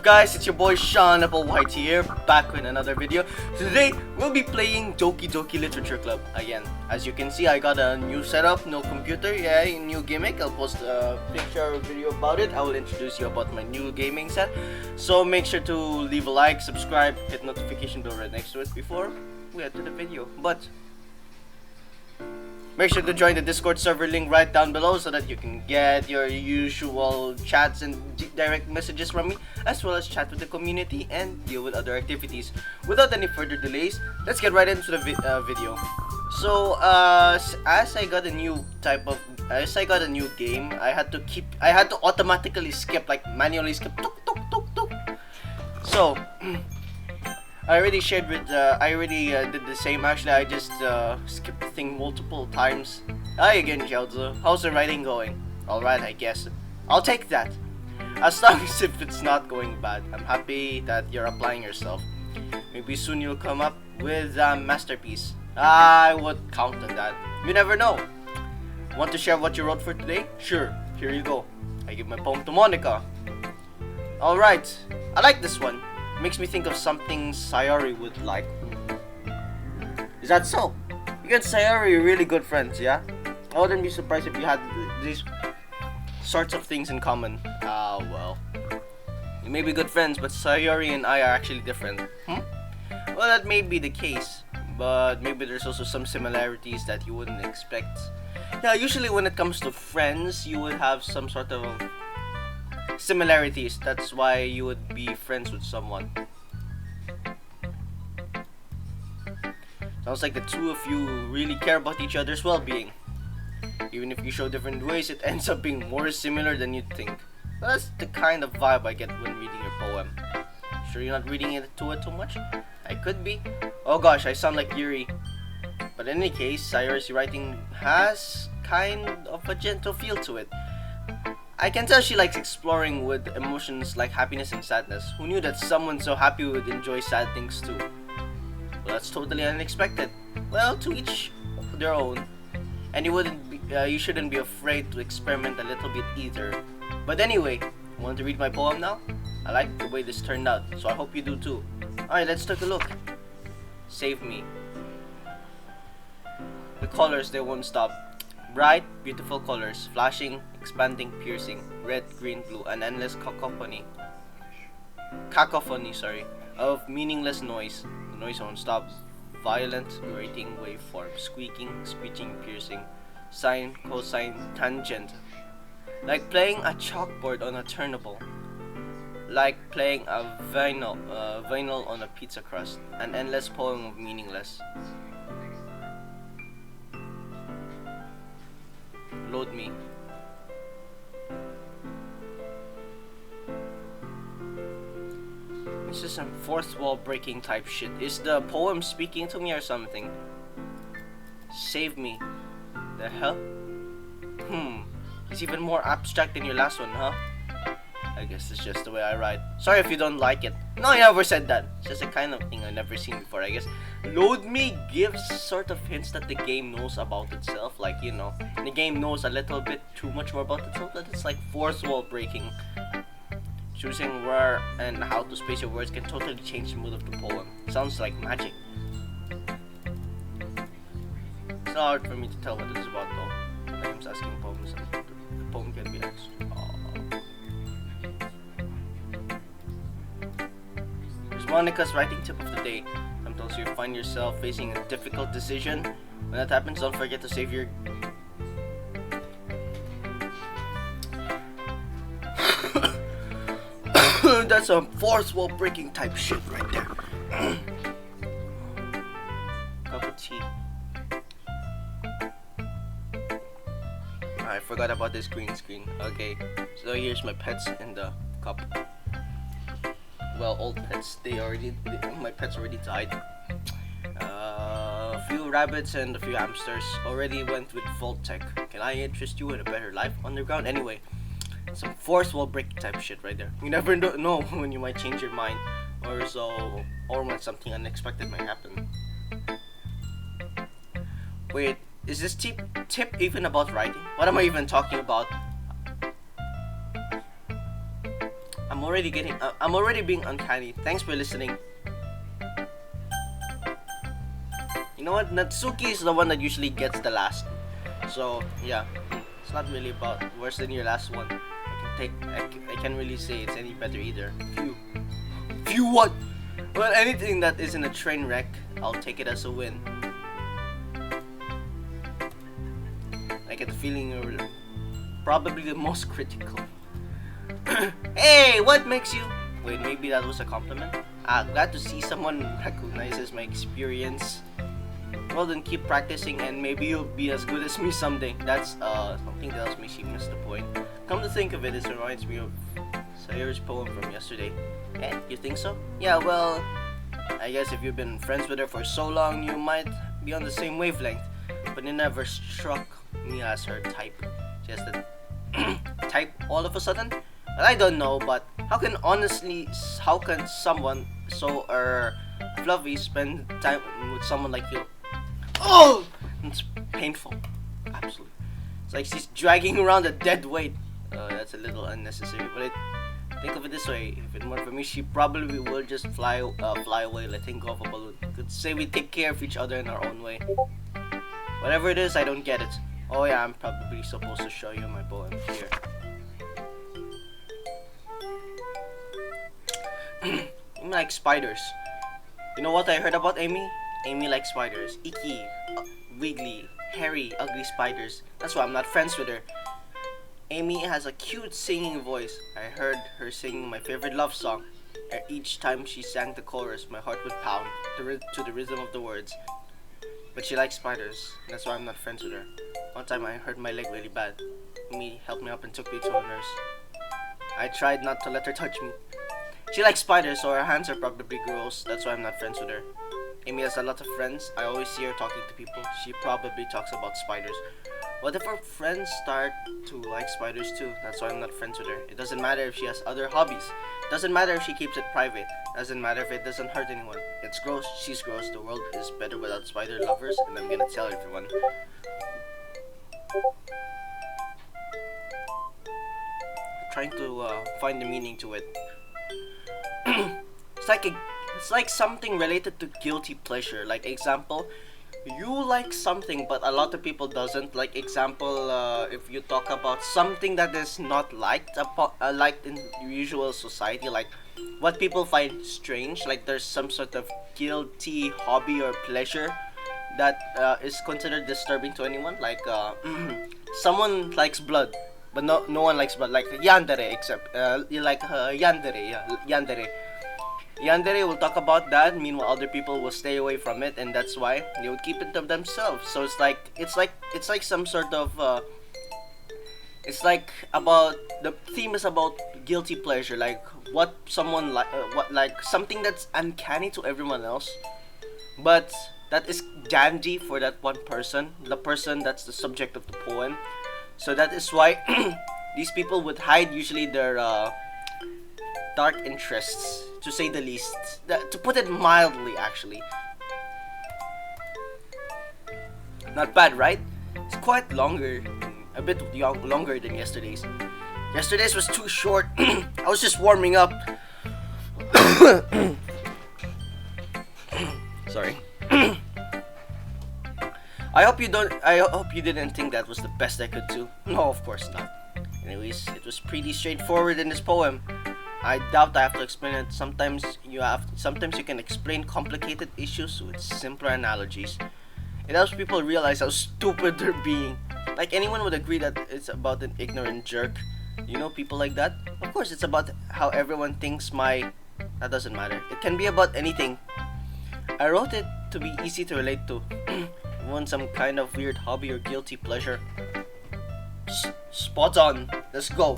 guys, it's your boy Sean Applewhite here, back with another video. Today, we'll be playing Doki Doki Literature Club again. As you can see, I got a new setup, no computer, yeah, new gimmick. I'll post a picture or video about it. I will introduce you about my new gaming set. So make sure to leave a like, subscribe, hit notification bell right next to it before we head to the video. But make sure to join the Discord server link right down below so that you can get your usual chats and direct messages from me, as well as chat with the community and deal with other activities. Without any further delays, let's get right into the video. So, as I got a new game, I had to automatically skip, like manually skip, tuk tuk tuk tuk. So, I already shared with, did the same. Actually, I just skipped the thing multiple times. Hi again, Xiaozi. How's the writing going? Alright, I guess. I'll take that. As long as if it's not going bad. I'm happy that you're applying yourself. Maybe soon you'll come up with a masterpiece. I would count on that. You never know. Want to share what you wrote for today? Sure, here you go. I give my poem to Monica. Alright, I like this one. Makes me think of something Sayori would like. Is that so? You and Sayori are really good friends, yeah? I wouldn't be surprised if you had these sorts of things in common. Ah, well. You may be good friends, but Sayori and I are actually different. Well, that may be the case, but maybe there's also some similarities that you wouldn't expect. Yeah, usually when it comes to friends, you would have some sort of similarities. That's why you would be friends with someone. Sounds like the two of you really care about each other's well-being. Even if you show different ways, it ends up being more similar than you'd think. That's the kind of vibe I get when reading your poem. Sure you're not reading it too much? I could be. Oh gosh, I sound like Yuri. But in any case, Sayori's writing has kind of a gentle feel to it. I can tell she likes exploring with emotions like happiness and sadness. Who knew that someone so happy would enjoy sad things too? Well, that's totally unexpected. Well, to each their own. And you shouldn't be afraid to experiment a little bit either. But anyway, want to read my poem now? I like the way this turned out, so I hope you do too. Alright, let's take a look. Save me. The colors, they won't stop. Bright, beautiful colors, flashing, expanding, piercing, red, green, blue, an endless cacophony, of meaningless noise. The noise won't stop. Violent, grating waveform, squeaking, screeching, piercing, sine, cosine, tangent. Like playing a chalkboard on a turntable. Like playing a vinyl on a pizza crust. An endless poem of meaningless. Load me. This is some fourth wall breaking type shit. Is the poem speaking to me or something? Save me. The hell? It's even more abstract than your last one, huh? I guess it's just the way I write. Sorry if you don't like it. No, I never said that. It's just a kind of thing I've never seen before, I guess. Load me gives sort of hints that the game knows about itself. Like, you know, the game knows a little bit too much more about itself. That it's like fourth wall breaking. Choosing where and how to space your words can totally change the mood of the poem. Sounds like magic. It's not hard for me to tell what it's about though. The name's asking poems and the poem can be asked. Monica's writing tip of the day. Sometimes you find yourself facing a difficult decision. When that happens, don't forget to save your... That's some fourth wall breaking type shit right there. Cup of tea. I forgot about this green screen. Okay, so here's my pets in the cup. Well, old pets. My pets already died. A few rabbits and a few hamsters already went with Voltec. Can I interest you in a better life underground? Anyway, some fourth wall break type shit right there. You never know when you might change your mind, or when something unexpected might happen. Wait, is this tip even about writing? What am I even talking about? I'm I'm already being uncanny. Thanks for listening. You know what? Natsuki is the one that usually gets the last. So yeah, it's not really about worse than your last one. I can't really say it's any better either. Phew what? Well, anything that isn't a train wreck, I'll take it as a win. I get the feeling you're probably the most critical. Hey, what makes you... Wait, maybe that was a compliment? Glad to see someone recognizes my experience. Well, then keep practicing and maybe you'll be as good as me someday. That's something that tells me she missed the point. Come to think of it, this reminds me of Sayori's poem from yesterday. Eh, you think so? Yeah, well, I guess if you've been friends with her for so long, you might be on the same wavelength. But it never struck me as her type. Just a type all of a sudden? Well, I don't know, but how can someone so fluffy spend time with someone like you? Oh! It's painful. Absolutely. It's like she's dragging around a dead weight. That's a little unnecessary, but think of it this way: if it weren't for me, she probably would just fly away, letting go of a balloon. Could say we take care of each other in our own way. Whatever it is, I don't get it. Oh yeah, I'm probably supposed to show you my poem here. Amy likes spiders. You know what I heard about Amy? Amy likes spiders. Icky, wiggly, hairy, ugly spiders. That's why I'm not friends with her. Amy has a cute singing voice. I heard her singing my favorite love song. Each time she sang the chorus, my heart would pound to the rhythm of the words. But she likes spiders. That's why I'm not friends with her. One time I hurt my leg really bad. Amy helped me up and took me to a nurse. I tried not to let her touch me. She likes spiders, so her hands are probably gross. That's why I'm not friends with her. Amy has a lot of friends. I always see her talking to people. She probably talks about spiders. What if her friends start to like spiders too? That's why I'm not friends with her. It doesn't matter if she has other hobbies. It doesn't matter if she keeps it private. It doesn't matter if it doesn't hurt anyone. It's gross. She's gross. The world is better without spider lovers, and I'm gonna tell everyone. Trying to find the meaning to it. It's like something related to guilty pleasure. Like example, you like something but a lot of people doesn't. Like example, if you talk about something that is not liked in usual society, like what people find strange, like there's some sort of guilty hobby or pleasure that is considered disturbing to anyone. Like someone likes blood but no one likes blood, like yandere, except you like yandere. Yeah, yandere will talk about that. Meanwhile, other people will stay away from it, and that's why they would keep it to themselves. So it's like some sort of it's like about the theme is about guilty pleasure, like what someone like something that's uncanny to everyone else, but that is dandy for that one person, the person that's the subject of the poem. So that is why these people would hide usually their dark interests, to say the least. To put it mildly, actually. Not bad, right? It's quite longer, a bit longer than yesterday's. Yesterday's was too short. I was just warming up. Sorry. I hope you didn't think that was the best I could do. No, of course not. Anyways, it was pretty straightforward in this poem. I doubt I have to explain it. Sometimes you can explain complicated issues with simpler analogies. It helps people realize how stupid they're being. Like anyone would agree that it's about an ignorant jerk. You know people like that? Of course, it's about how everyone thinks that doesn't matter. It can be about anything. I wrote it to be easy to relate to. Want some kind of weird hobby or guilty pleasure? Spot on. Let's go.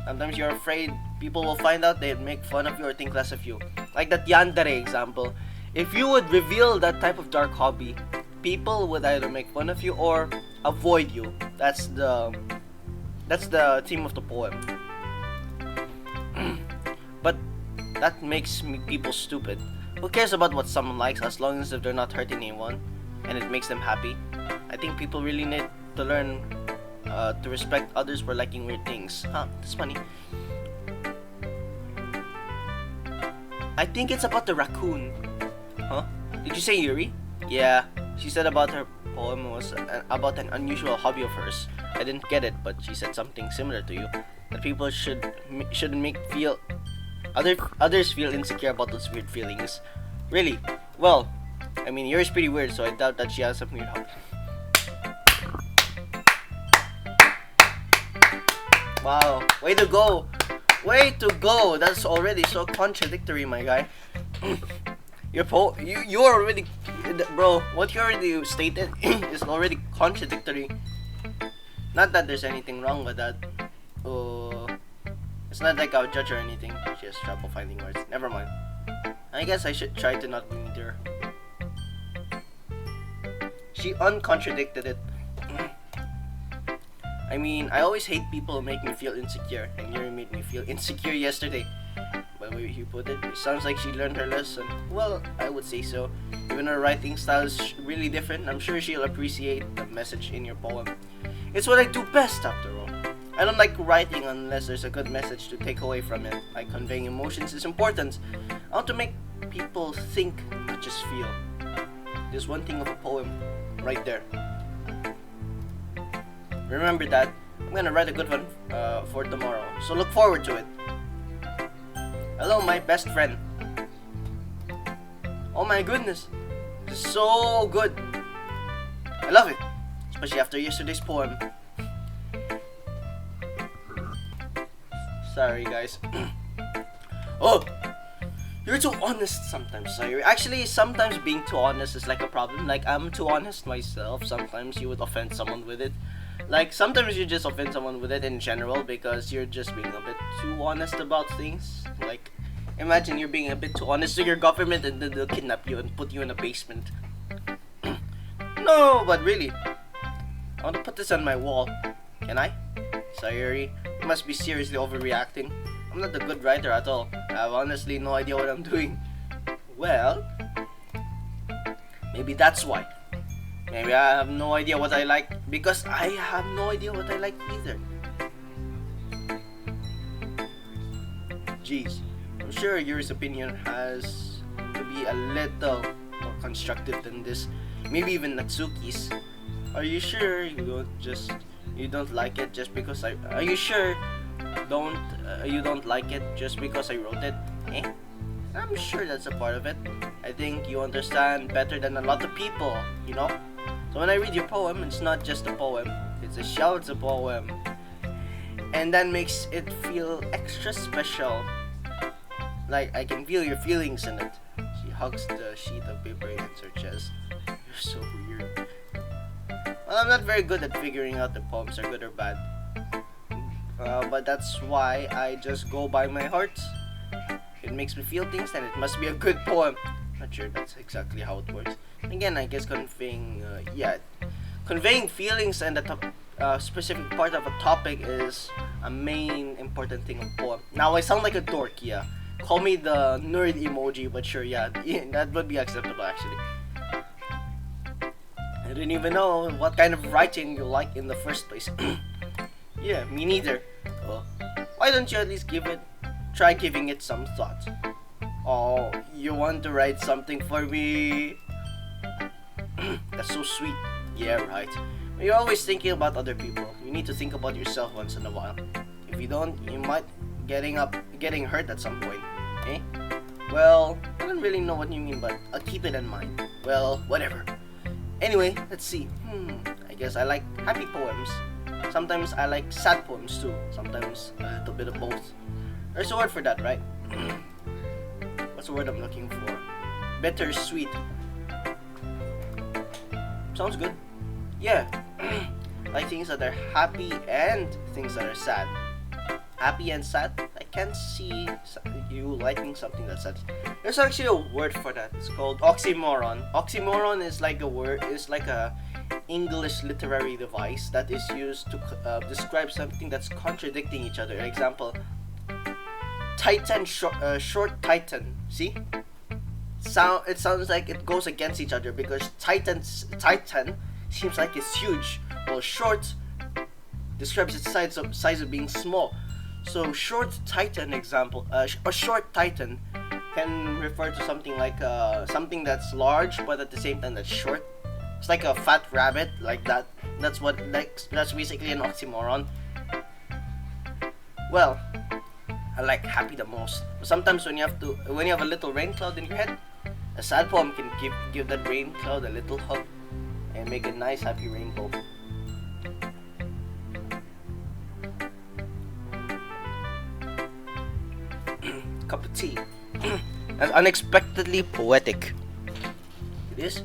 Sometimes you're afraid people will find out, they'd make fun of you or think less of you. Like that yandere example. If you would reveal that type of dark hobby, people would either make fun of you or avoid you. That's the theme of the poem. But that makes people stupid. Who cares about what someone likes as long as if they're not hurting anyone and it makes them happy? I think people really need to learn to respect others for liking weird things. Huh, that's funny. I think it's about the raccoon. Huh? Did you say Yuri? Yeah, she said about her poem was about an unusual hobby of hers. I didn't get it, but she said something similar to you. That people shouldn't make feel others feel insecure about those weird feelings. Really? Well, I mean, yours pretty weird, so I doubt that she has some weird hobby. Wow, way to go! Way to go! That's already so contradictory, my guy. You already, bro. What you already stated is already contradictory. Not that there's anything wrong with that. It's not like I'll judge or anything. She has trouble finding words. Never mind. I guess I should try to not be mean to her. She uncontradicted it. I mean, I always hate people who make me feel insecure, and Yuri made me feel insecure yesterday. But the way you put it, it sounds like she learned her lesson. Well, I would say so. Even her writing style is really different. I'm sure she'll appreciate the message in your poem. It's what I do best, after all. I don't like writing unless there's a good message to take away from it. Like conveying emotions is important. I want to make people think, not just feel. There's one thing of a poem, right there. Remember that. I'm gonna write a good one for tomorrow, so look forward to it. Hello, my best friend. Oh my goodness, this is so good. I love it, especially after yesterday's poem. Sorry, guys. Oh, you're too honest sometimes. Sorry. Actually, sometimes being too honest is like a problem. Like, I'm too honest myself. Sometimes you would offend someone with it. Like, sometimes you just offend someone with it in general because you're just being a bit too honest about things. Like, imagine you're being a bit too honest to your government and then they'll kidnap you and put you in a basement. No, but really, I want to put this on my wall. Can I? Sayuri, you must be seriously overreacting. I'm not a good writer at all. I have honestly no idea what I'm doing. Well, maybe that's why. Maybe I have no idea what I like because I have no idea what I like either. Jeez, I'm sure Yuri's opinion has to be a little more constructive than this. Maybe even Natsuki's. Are you sure you don't like it just because are you sure you don't like it just because I wrote it? I'm sure that's a part of it. I think you understand better than a lot of people, you know? So when I read your poem, it's not just a poem, it's a Xiaozi poem. And that makes it feel extra special. Like, I can feel your feelings in it. She hugs the sheet of paper against her chest. You're so weird. Well, I'm not very good at figuring out if poems are good or bad. But that's why I just go by my heart. It makes me feel things, then it must be a good poem. Not sure that's exactly how it works. Again, I guess conveying feelings and a specific part of a topic is a main important thing of poem. Now I sound like a dork, yeah. Call me the nerd emoji, but sure, yeah, that would be acceptable actually. I didn't even know what kind of writing you like in the first place. Yeah, me neither. Why don't you at least try giving it some thought? Oh, you want to write something for me? That's so sweet. Yeah, right. When you're always thinking about other people, you need to think about yourself once in a while. If you don't, you might getting hurt at some point. Eh? Well, I don't really know what you mean, but I'll keep it in mind. Well, whatever. Anyway, let's see. I guess I like happy poems. Sometimes I like sad poems too. Sometimes a little bit of both. There's a word for that, right? What's the word I'm looking for? Bittersweet. Sounds good. Yeah. Like things that are happy and things that are sad. Happy and sad. I can't see you liking something that's sad. There's actually a word for that. It's called oxymoron. Oxymoron is like a English literary device that is used to describe something that's contradicting each other. Example: Titan, short Titan. See? It sounds like it goes against each other because Titan seems like it's huge, while short describes its size of being small. So short Titan example, a short Titan can refer to something like something that's large but at the same time that's short. It's like a fat rabbit, like that. That's basically an oxymoron. Well, I like happy the most. Sometimes when you have a little rain cloud in your head, a sad poem can give that rain cloud a little hug and make a nice happy rainbow. Cup of tea. That's unexpectedly poetic. It is.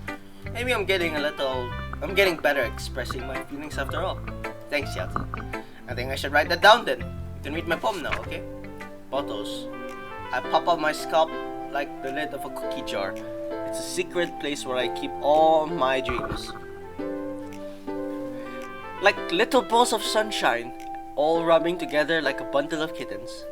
Maybe I'm getting better at expressing my feelings after all. Thanks, Xiaozi. I think I should write that down then. You can read my poem now, okay? Bottles. I pop up my scalp like the lid of a cookie jar. It's a secret place where I keep all my dreams. Like little balls of sunshine, all rubbing together like a bundle of kittens.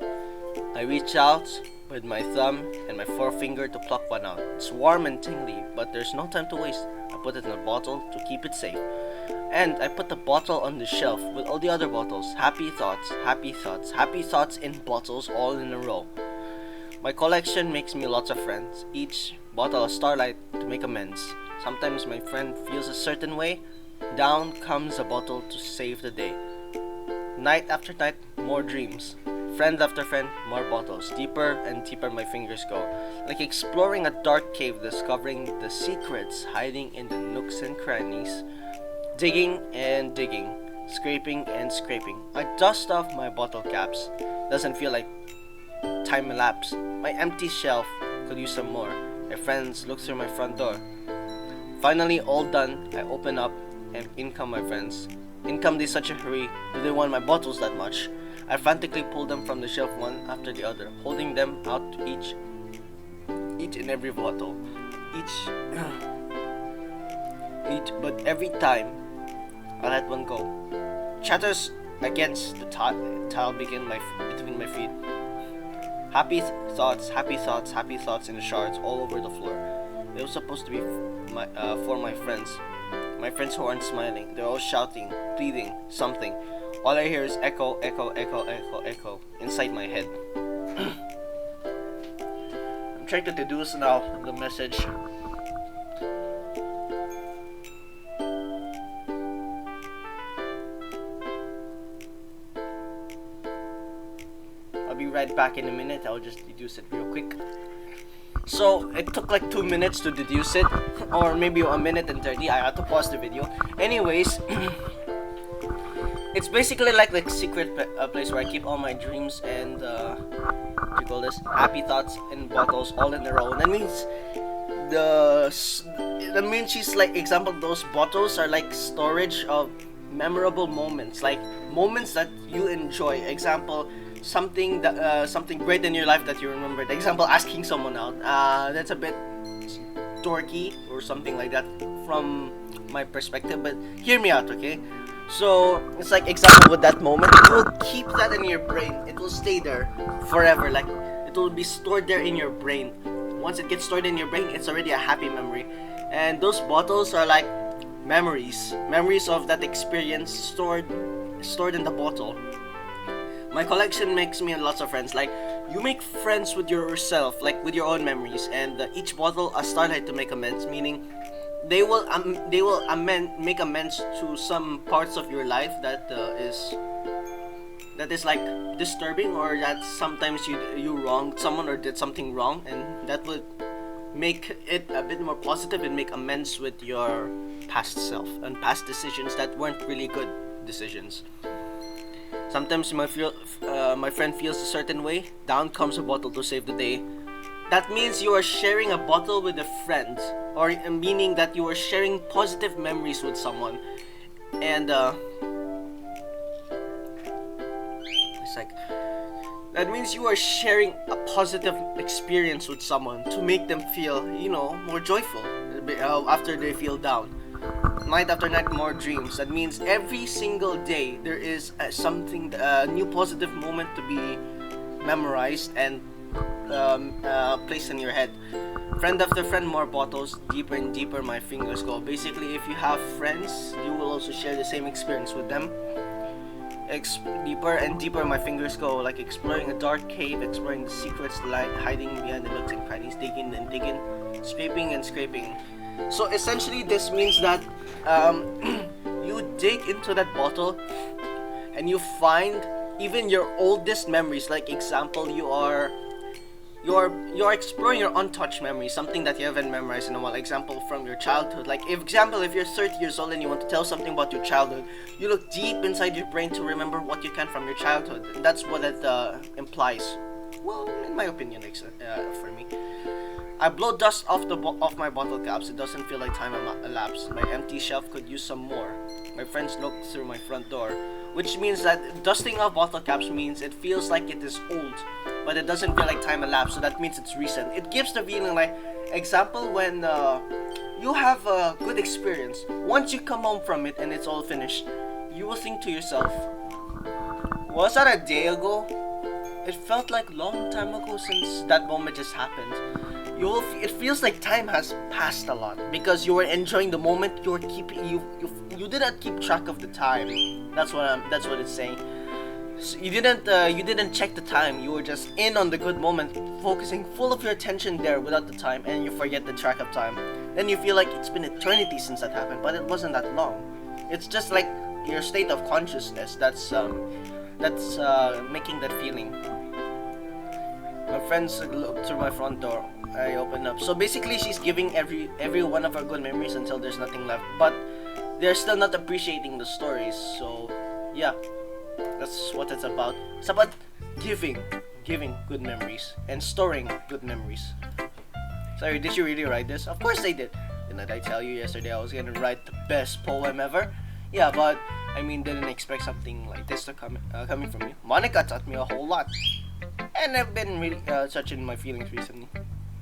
I reach out with my thumb and my forefinger to pluck one out. It's warm and tingly, but there's no time to waste. I put it in a bottle to keep it safe. And I put the bottle on the shelf with all the other bottles. Happy thoughts, happy thoughts, happy thoughts in bottles all in a row. My collection makes me lots of friends. Each bottle a starlight to make amends. Sometimes my friend feels a certain way. Down comes a bottle to save the day. Night after night, more dreams. Friend after friend, more bottles. Deeper and deeper my fingers go. Like exploring a dark cave, discovering the secrets hiding in the nooks and crannies. Digging and digging. Scraping and scraping. I dust off my bottle caps. Doesn't feel like time elapsed. My empty shelf could use some more. My friends look through my front door. Finally, all done, I open up and in come my friends. In come they such a hurry. Do they want my bottles that much? I frantically pull them from the shelf one after the other, holding them out to each and every bottle. But every time I let one go. Chatters against the tile between my feet. Happy thoughts, happy thoughts, happy thoughts in the shards all over the floor. They were supposed to be for my friends. My friends who aren't smiling. They're all shouting, pleading, something. All I hear is echo, echo, echo, echo, echo inside my head. I'm trying to deduce now the message. I'll be right back in a minute. I'll just deduce it real quick. So it took like 2 minutes to deduce it, or maybe 1 minute and 30. I had to pause the video. Anyways, it's basically like the secret place where I keep all my dreams and what do you call this? Happy thoughts in bottles all in a row. That means she's like example. Those bottles are like storage of memorable moments, like moments that you enjoy. Example. Something great in your life that you remembered. Example, asking someone out. That's a bit dorky or something like that from my perspective, but hear me out, okay? So it's like example with that moment, you will keep that in your brain. It will stay there forever. Like it will be stored there in your brain. Once it gets stored in your brain, it's already a happy memory. And those bottles are like memories of that experience stored in the bottle. My collection makes me make lots of friends. Like you make friends with yourself, like with your own memories, and each bottle a starlight to make amends. Meaning, they will make amends to some parts of your life that is like disturbing, or that sometimes you wronged someone or did something wrong, and that would make it a bit more positive and make amends with your past self and past decisions that weren't really good decisions. Sometimes my friend feels a certain way. Down comes a bottle to save the day. That means you are sharing a bottle with a friend, or meaning that you are sharing positive memories with someone. And it's like that means you are sharing a positive experience with someone to make them feel, more joyful after they feel down. Night after night, more dreams. That means every single day there is something, a new positive moment to be memorized and placed in your head. Friend after friend, more bottles. Deeper and deeper my fingers go. Basically, if you have friends, you will also share the same experience with them. Deeper and deeper my fingers go, like exploring a dark cave, exploring the secrets hiding behind the nooks and crannies, digging and digging, scraping and scraping. So essentially this means that you dig into that bottle and you find even your oldest memories. Like example, you're exploring your untouched memories, something that you haven't memorized in a while. Example from your childhood. Like if you're 30 years old and you want to tell something about your childhood, you look deep inside your brain to remember what you can from your childhood. And that's what it implies. Well, in my opinion, for me. I blow dust off my bottle caps. It doesn't feel like time elapsed. My empty shelf could use some more. My friends look through my front door, which means that dusting off bottle caps means it feels like it is old, but it doesn't feel like time elapsed, so that means it's recent. It gives the feeling like, example, when you have a good experience, once you come home from it and it's all finished, you will think to yourself, was that a day ago? It felt like long time ago since that moment just happened. It feels like time has passed a lot because you were enjoying the moment. You didn't keep track of the time. That's what it's saying. So you didn't check the time. You were just in on the good moment, focusing full of your attention there without the time, and you forget the track of time. Then you feel like it's been eternity since that happened, but it wasn't that long. It's just like your state of consciousness that's making that feeling. My friends look through my front door. I open up. So basically, she's giving every one of our good memories until there's nothing left. But they're still not appreciating the stories. So yeah, that's what it's about. It's about giving good memories and storing good memories. Sorry, did you really write this? Of course I did. Didn't I tell you yesterday I was gonna write the best poem ever? Yeah, but I mean, didn't expect something like this to coming from you. Monica taught me a whole lot. And I've been really touching my feelings recently.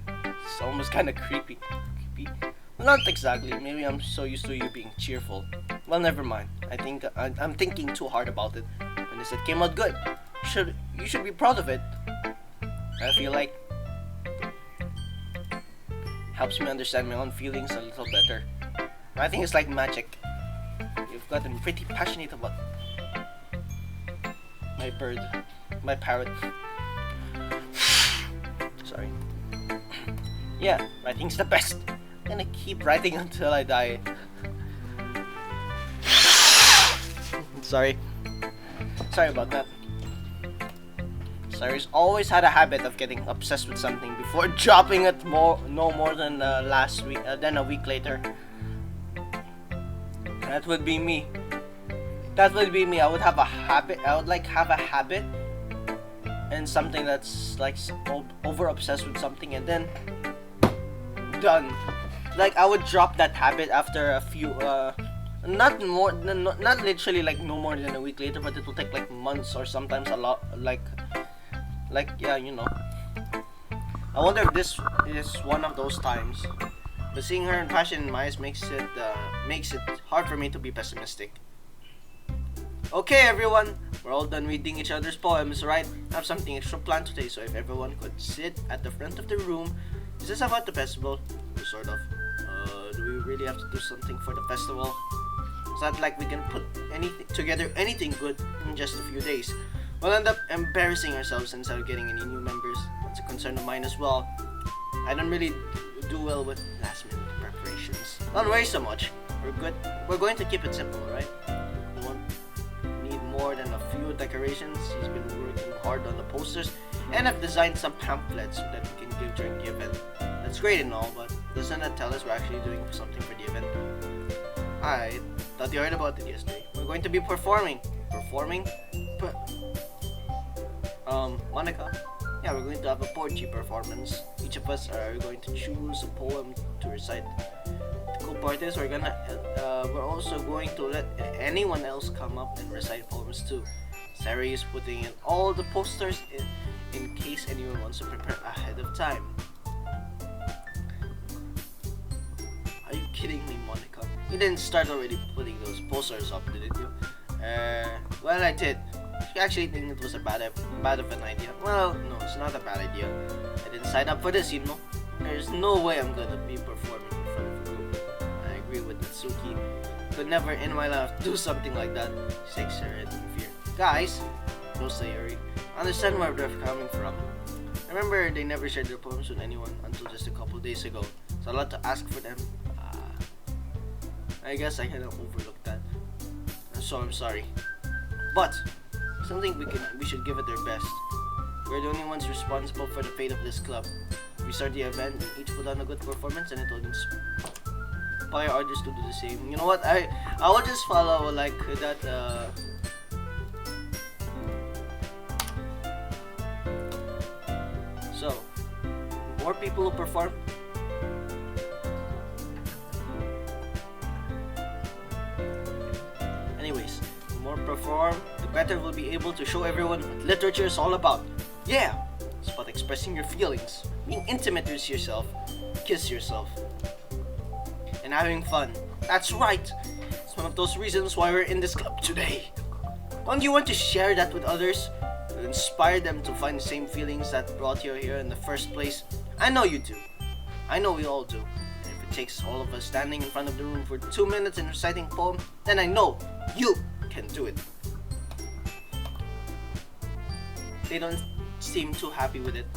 It's almost kind of creepy. Well, not exactly. Maybe I'm so used to you being cheerful. Well, never mind. I think I'm thinking too hard about it. And this, it came out good. You should be proud of it. I feel like helps me understand my own feelings a little better. Writing is like magic. You've gotten pretty passionate about my bird, my parrot. Sorry. Yeah, writing's the best. I'm gonna keep writing until I die. Sorry about that. Cyrus always had a habit of getting obsessed with something before dropping it no more than a week later. That would be me. I would have a habit. Have a habit and something that's like over obsessed with something, and then done. Like I would drop that habit after a few not literally like no more than a week later, but it will take like months or sometimes a lot, like yeah, you know. I wonder if this is one of those times. But seeing her passion in my eyes makes it hard for me to be pessimistic. Okay, everyone, we're all done reading each other's poems, right? I have something extra planned today, so if everyone could sit at the front of the room. Is this about the festival? Sort of. Do we really have to do something for the festival? It's not like we can put anything good in just a few days. We'll end up embarrassing ourselves instead of getting any new members. That's a concern of mine as well. I don't really do well with last minute preparations. Don't worry so much. We're good. We're going to keep it simple, right? We won't need more than a few decorations. He's been working hard on the posters, and I've designed some pamphlets that we can give during the event. That's great and all, but doesn't that tell us we're actually doing something for the event? I thought you heard about it yesterday. We're going to be performing. Monica? Yeah, we're going to have a poetry performance. Each of us are going to choose a poem to recite. The cool part is we're also going to let anyone else come up and recite poems too. Sari is putting in all the posters in case anyone wants to prepare ahead of time. Are you kidding me, Monica? You didn't start already putting those posters up, didn't you? Well, I did. You actually think it was a bad of an idea? Well, no, it's not a bad idea. I didn't sign up for this, you know. There's no way I'm gonna be performing in front of a group. I agree with Natsuki. Could never in my life do something like that. She shakes her head in fear. Guys, no Sayuri, understand where they're coming from. Remember, they never shared their poems with anyone until just a couple days ago, so a lot to ask for them. I guess I cannot overlook that. So I'm sorry. But something we should give it their best. We're the only ones responsible for the fate of this club. We start the event and each put on a good performance, and it will inspire others to do the same. You know what? I will just follow like that. So more people who perform. Anyways, the more perform, the better we'll be able to show everyone what literature is all about. Yeah, it's about expressing your feelings, being intimate with yourself, kiss yourself, and having fun. That's right. It's one of those reasons why we're in this club today. Don't you want to share that with others? To inspire them to find the same feelings that brought you here in the first place? I know you do. I know we all do. It takes all of us standing in front of the room for 2 minutes and reciting a poem, then I know you can do it. They don't seem too happy with it.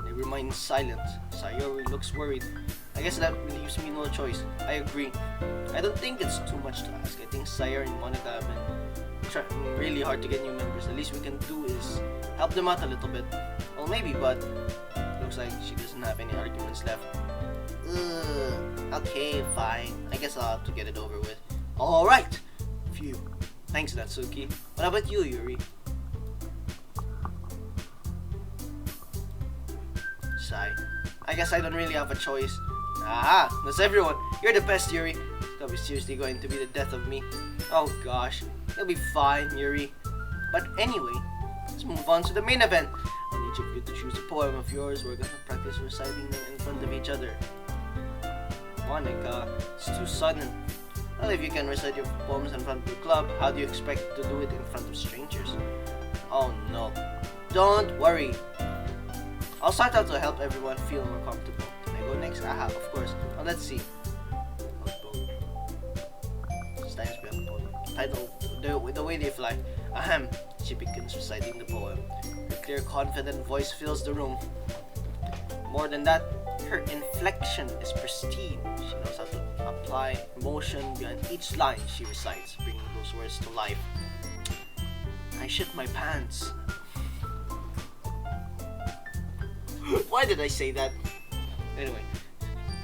They remain silent. Sayori looks worried. I guess that leaves me no choice. I agree. I don't think it's too much to ask. I think Sayori and Monica have been trying really hard to get new members. The least we can do is help them out a little bit. Well, maybe, but looks like she doesn't have any arguments left. Okay, fine. I guess I'll have to get it over with. Alright! Phew. Thanks, Natsuki. What about you, Yuri? Sigh. I guess I don't really have a choice. Aha! That's everyone! You're the best, Yuri! That was seriously going to be the death of me. Oh gosh. You'll be fine, Yuri. But anyway, let's move on to the main event. I need each of you to choose a poem of yours. We're gonna practice reciting them in front of each other. Monica, it's too sudden. Well, if you can recite your poems in front of the club, how do you expect to do it in front of strangers? Oh no. Don't worry. I'll start out to help everyone feel more comfortable. Can I go next? Aha, of course. Now let's see. Stands behind the poem. Title, the way they fly. Ahem. She begins reciting the poem. Her clear, confident voice fills the room. More than that, her inflection is pristine. She knows how to apply emotion behind each line she recites, bringing those words to life. I shit my pants. Why did I say that? Anyway,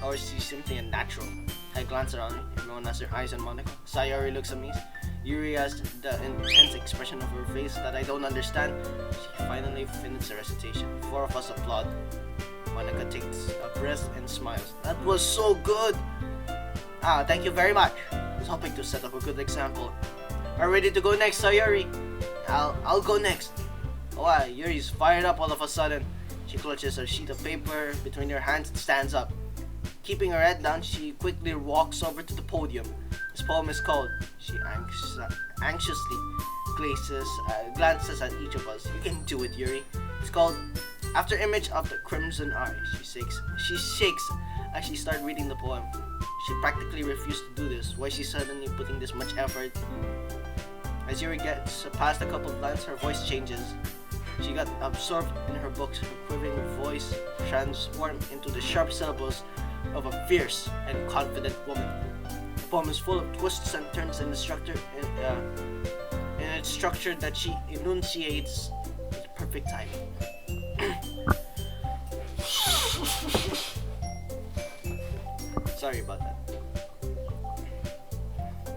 or she's simply unnatural. I glance around me. Everyone has their eyes on Monica. Sayori looks at me. Yuri has the intense expression of her face that I don't understand. She finally finishes the recitation. 4 of us applaud. Monica takes a breath and smiles. That was so good! Thank you very much. I was hoping to set up a good example. Are you ready to go next, Sayori? I'll go next. Oh wow, Yuri's fired up all of a sudden. She clutches a sheet of paper between her hands and stands up. Keeping her head down, she quickly walks over to the podium. This poem is called. She anxiously glances at each of us. You can do it, Yuri. It's called After Image of the Crimson Eye. She shakes as she starts reading the poem. She practically refused to do this. Why is she suddenly putting this much effort? As Yuri gets past a couple of lines, her voice changes. She got absorbed in her books. Her quivering voice transformed into the sharp syllables of a fierce and confident woman. The poem is full of twists and turns in its structure that she enunciates with perfect timing. Sorry about that.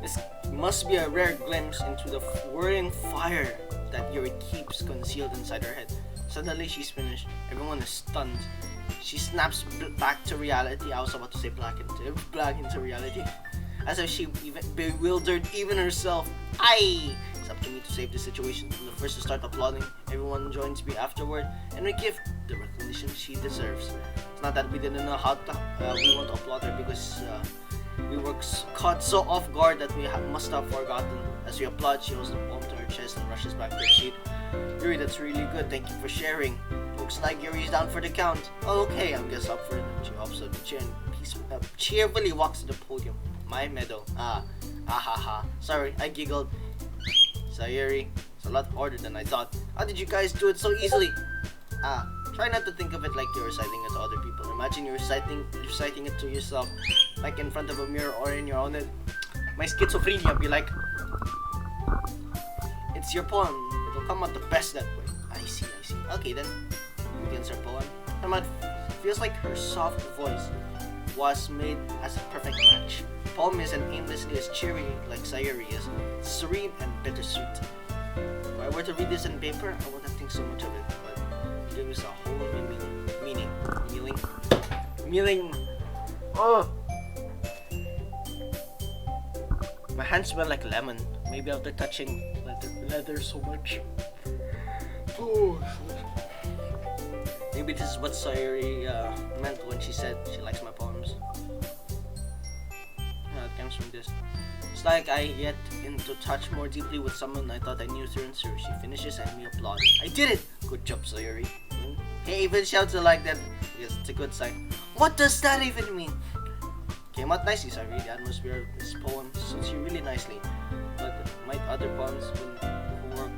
This must be a rare glimpse into the whirring fire that Yuri keeps concealed inside her head. Suddenly she's finished. Everyone is stunned. She snaps back to reality. I was about to say black into reality. As if she bewildered even herself. Aye! It's up to me to save the situation. I'm the first to start applauding. Everyone joins me afterward, and we give the recognition she deserves. It's not that we didn't know how to. We want to applaud her because we were caught so off guard that we must have forgotten. As we applaud, she holds the poem to her chest and rushes back to her seat. Yuri, that's really good. Thank you for sharing. Looks like Yuri's down for the count. Oh, okay, I'm just up for it. She hops up the chair and cheerfully walks to the podium. My medal. Ha. Sorry, I giggled. Sayori, It's a lot harder than I thought. How did you guys do it so easily? Try not to think of it like you're reciting it to other people. Imagine you're reciting it to yourself, like in front of a mirror or in your own head. My schizophrenia be like, it's your poem. It'll come out the best that way. I see. Okay then, begins her poem. It feels like her soft voice was made as a perfect match. The poem isn't aimlessly as cheery like Sayuri is, serene and bittersweet. If I were to read this in paper, I wouldn't think so much of it, but it gives a whole new meaning. Oh! My hands smell like lemon, maybe after touching leather so much. Oh. Maybe this is what Sayuri meant when she said she likes my poems. Yeah, it comes from this. It's like I get into touch more deeply with someone I thought I knew through and through. She finishes and we applaud. I did it! Good job, Sayuri. Hey, even shouts it like that. Yes, it's a good sign. What does that even mean? Came out nicely, Sayuri. The atmosphere of this poem suits you really nicely. But might other poems will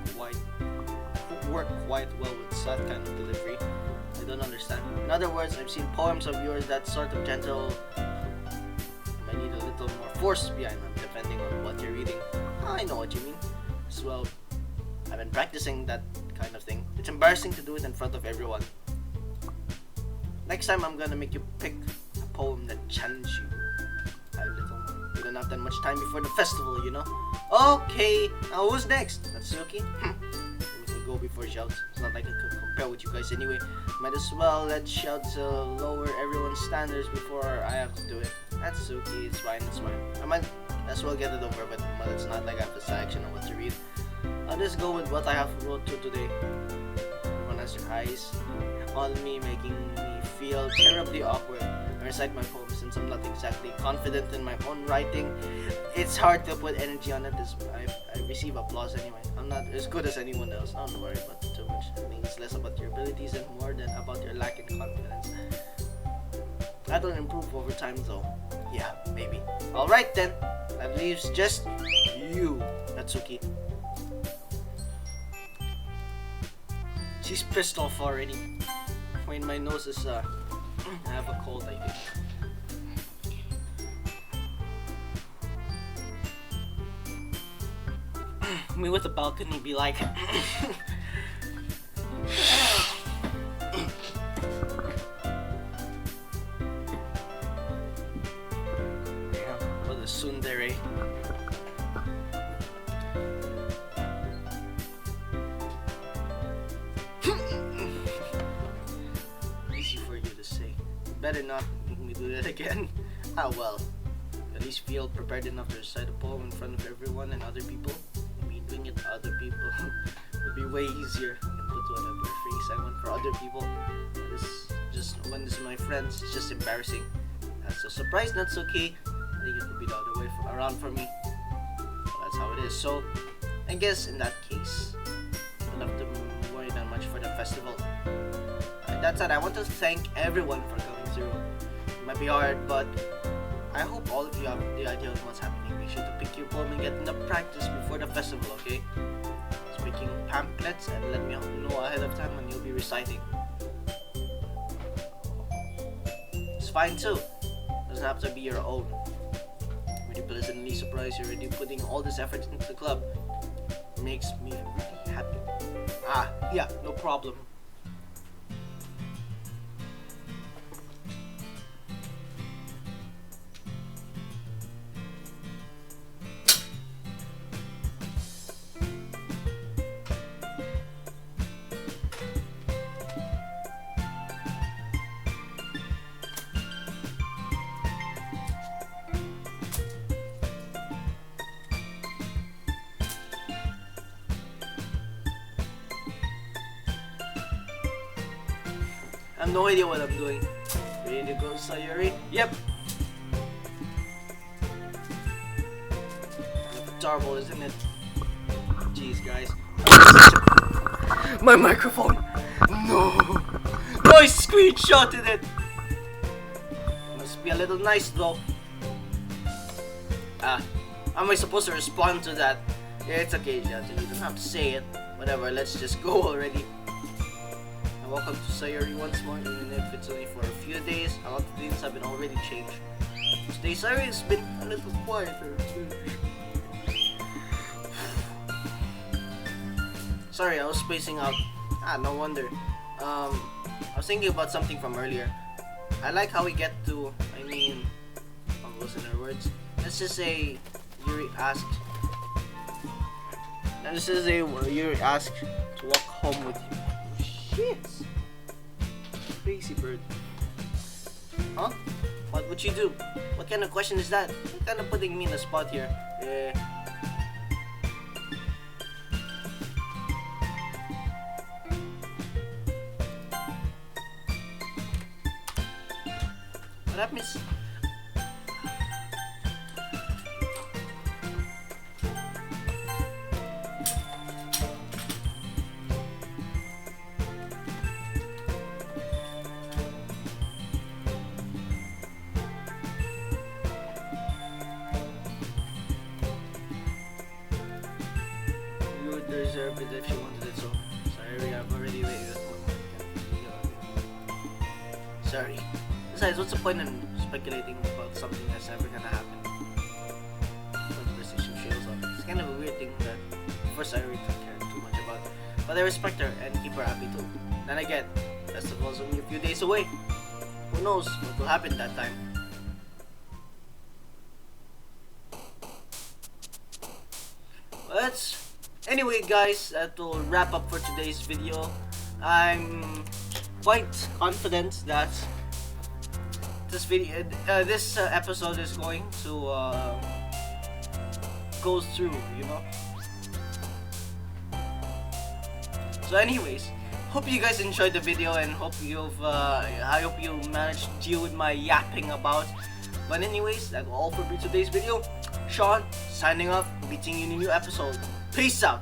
work quite well with that kind of delivery? I don't understand. In other words, I've seen poems of yours that sort of gentle. Might need a little more force behind them, depending on what you're reading. I know what you mean. As well, I've been practicing that kind of thing. It's embarrassing to do it in front of everyone. Next time, I'm gonna make you pick a poem that challenges you a little more. We don't have that much time before the festival, you know. Okay, now who's next? Natsuki? Go before Xiaozi. It's not like I could compare with you guys anyway. Might as well let Xiaozi lower everyone's standards before I have to do it. That's okay, it's fine. I might as well get it over with, but it's not like I have a selection of what to read. I'll just go with what I have wrote to today. Everyone has their eyes on me, making me feel terribly awkward. I recite my poems since I'm not exactly confident in my own writing. It's hard to put energy on it. I receive applause anyway. I'm not as good as anyone else. Don't worry about it too much. I mean, it's less about your abilities and more than about your lack in confidence. That'll improve over time though. Yeah, maybe. Alright then. That leaves just you, Natsuki. She's pissed off already. When my nose is I have a cold, I think. Me with the balcony be like damn, what a tsundere. Easy for you to say. Better not make me do that again. Ah well. At least feel prepared enough to recite a poem in front of everyone and other people. Doing it to other people would be way easier. I can put whatever phrase I want for other people. When this is my friends, it's just embarrassing. That's a surprise, that's okay. I think it would be the other way around for me. But that's how it is. So, I guess in that case, I don't have to worry that much for the festival. That said, I want to thank everyone for coming through. It might be hard, but I hope all of you have the idea of what's happening. Make sure to pick your poem and get enough practice before the festival, okay? Just making pamphlets and let me know ahead of time when you'll be reciting. It's fine too. Doesn't have to be your own. Really pleasantly surprised you're already putting all this effort into the club. Makes me really happy. Yeah, no problem. I have no idea what I'm doing. Ready to go, Sayuri? Yep! Terrible, isn't it? Jeez, guys. My microphone! No! No, I screenshotted it! Must be a little nice though. How am I supposed to respond to that? Yeah, it's okay, Xiaozi. You don't have to say it. Whatever, let's just go already. And welcome to Sayuri once more, even if it's only for a few days. A lot of things have been already changed. Today Sayuri has been a little quieter. Sorry, I was spacing out. No wonder. I was thinking about something from earlier. I like how we get to, what was in her words? Let's just say Yuri asked. Let's just say Yuri asked to walk home with you. Shit! Crazy bird. Huh? What would you do? What kind of question is that? You're kind of putting me in a spot here. What happens? You would deserve it if you wanted it, so sorry, I've already waited. Sorry. Besides, what's the point in speculating about something that's never gonna happen? Conversation trails up. It's kind of a weird thing that, of course, I really don't care too much about. But I respect her and keep her happy too. Then again, festival's only a few days away. Who knows what will happen that time? Anyway, guys, that will wrap up for today's video. I'm quite confident that this episode is going to go through, you know. So, anyways, hope you guys enjoyed the video and I hope you managed to deal with my yapping about. But anyways, that's all for today's video. Sean signing off. Meeting you in a new episode. Peace out.